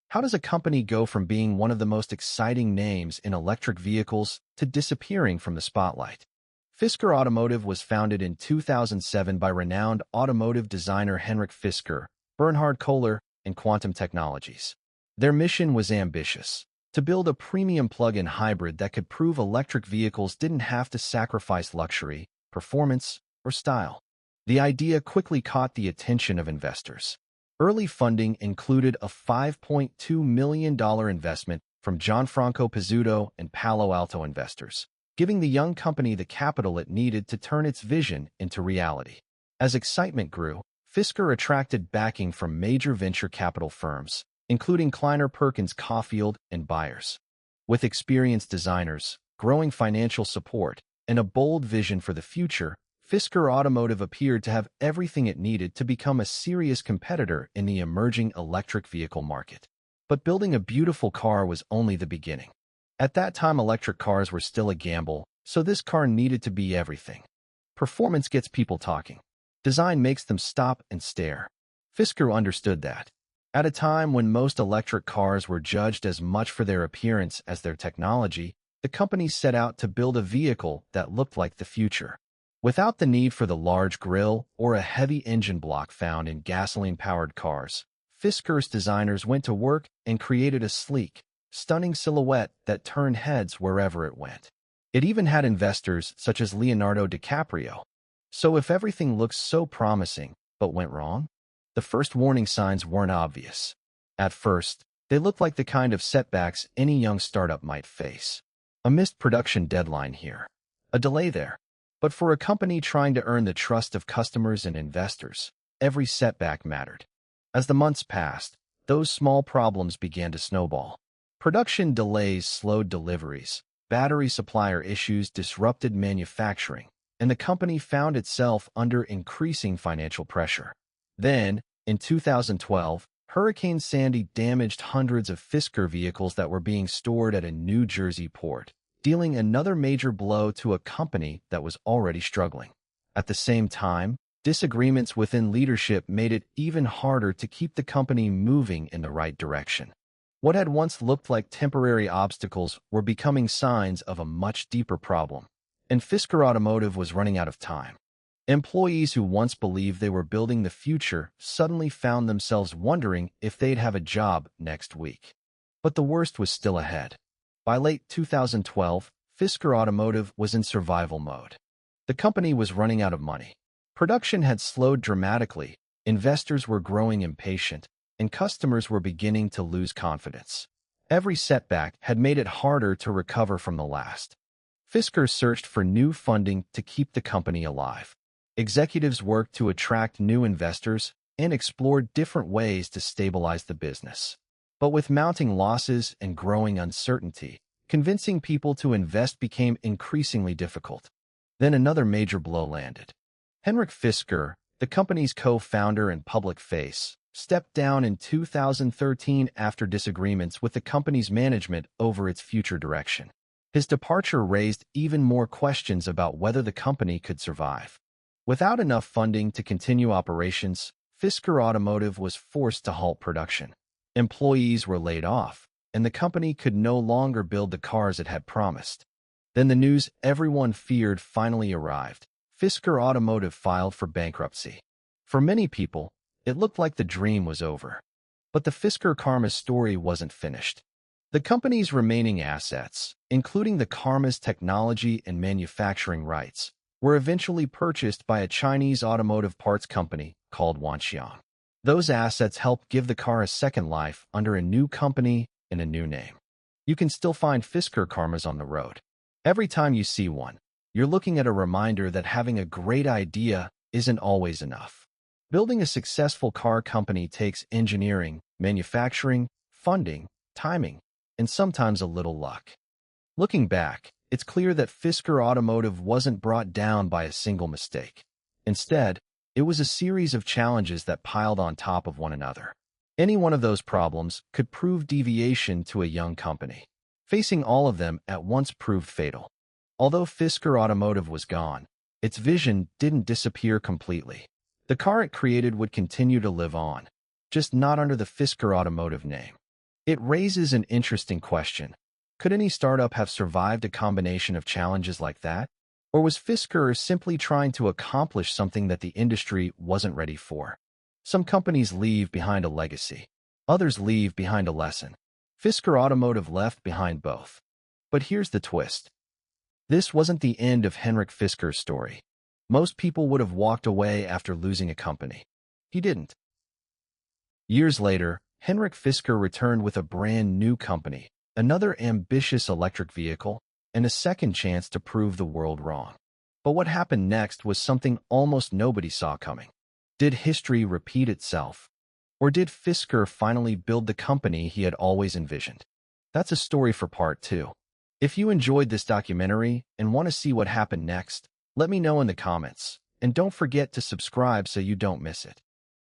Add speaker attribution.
Speaker 1: How does a company go from being one of the most exciting names in electric vehicles to disappearing from the spotlight? Fisker Automotive was founded in 2007 by renowned automotive designer Henrik Fisker, Bernhard Kohler, and Quantum Technologies. Their mission was ambitious: to build a premium plug-in hybrid that could prove electric vehicles didn't have to sacrifice luxury, performance, or style. The idea quickly caught the attention of investors. Early funding included a $5.2 million investment from Gianfranco Pizzuto and Palo Alto investors, giving the young company the capital it needed to turn its vision into reality. As excitement grew, Fisker attracted backing from major venture capital firms, including Kleiner Perkins Caufield and Byers. With experienced designers, growing financial support, and a bold vision for the future, Fisker Automotive appeared to have everything it needed to become a serious competitor in the emerging electric vehicle market. But building a beautiful car was only the beginning. At that time, electric cars were still a gamble, so this car needed to be everything. Performance gets people talking. Design makes them stop and stare. Fisker understood that. At a time when most electric cars were judged as much for their appearance as their technology, the company set out to build a vehicle that looked like the future. Without the need for the large grille or a heavy engine block found in gasoline-powered cars, Fisker's designers went to work and created a sleek, stunning silhouette that turned heads wherever it went. It even had investors such as Leonardo DiCaprio. So if everything looks so promising but went wrong, the first warning signs weren't obvious. At first, they looked like the kind of setbacks any young startup might face. A missed production deadline here, a delay there. But for a company trying to earn the trust of customers and investors, every setback mattered. As the months passed, those small problems began to snowball. Production delays slowed deliveries, battery supplier issues disrupted manufacturing, and the company found itself under increasing financial pressure. Then, in 2012, Hurricane Sandy damaged hundreds of Fisker vehicles that were being stored at a New Jersey port, dealing another major blow to a company that was already struggling. At the same time, disagreements within leadership made it even harder to keep the company moving in the right direction. What had once looked like temporary obstacles were becoming signs of a much deeper problem, and Fisker Automotive was running out of time. Employees who once believed they were building the future suddenly found themselves wondering if they'd have a job next week. But the worst was still ahead. By late 2012, Fisker Automotive was in survival mode. The company was running out of money. Production had slowed dramatically, investors were growing impatient, and customers were beginning to lose confidence. Every setback had made it harder to recover from the last. Fisker searched for new funding to keep the company alive. Executives worked to attract new investors and explored different ways to stabilize the business. But with mounting losses and growing uncertainty, convincing people to invest became increasingly difficult. Then another major blow landed. Henrik Fisker, the company's co-founder and public face, stepped down in 2013 after disagreements with the company's management over its future direction. His departure raised even more questions about whether the company could survive. Without enough funding to continue operations, Fisker Automotive was forced to halt production. Employees were laid off, and the company could no longer build the cars it had promised. Then the news everyone feared finally arrived. Fisker Automotive filed for bankruptcy. For many people, it looked like the dream was over. But the Fisker Karma story wasn't finished. The company's remaining assets, including the Karma's technology and manufacturing rights, were eventually purchased by a Chinese automotive parts company called Wanxiang. Those assets helped give the car a second life under a new company and a new name. You can still find Fisker Karmas on the road. Every time you see one, you're looking at a reminder that having a great idea isn't always enough. Building a successful car company takes engineering, manufacturing, funding, timing, and sometimes a little luck. Looking back, it's clear that Fisker Automotive wasn't brought down by a single mistake. Instead, it was a series of challenges that piled on top of one another. Any one of those problems could prove deviation to a young company. Facing all of them at once proved fatal. Although Fisker Automotive was gone, its vision didn't disappear completely. The car it created would continue to live on, just not under the Fisker Automotive name. It raises an interesting question. Could any startup have survived a combination of challenges like that? Or was Fisker simply trying to accomplish something that the industry wasn't ready for? Some companies leave behind a legacy. Others leave behind a lesson. Fisker Automotive left behind both. But here's the twist. This wasn't the end of Henrik Fisker's story. Most people would have walked away after losing a company. He didn't. Years later, Henrik Fisker returned with a brand new company, another ambitious electric vehicle, and a second chance to prove the world wrong. But what happened next was something almost nobody saw coming. Did history repeat itself? Or did Fisker finally build the company he had always envisioned? That's a story for part 2. If you enjoyed this documentary and want to see what happened next, let me know in the comments, and don't forget to subscribe so you don't miss it.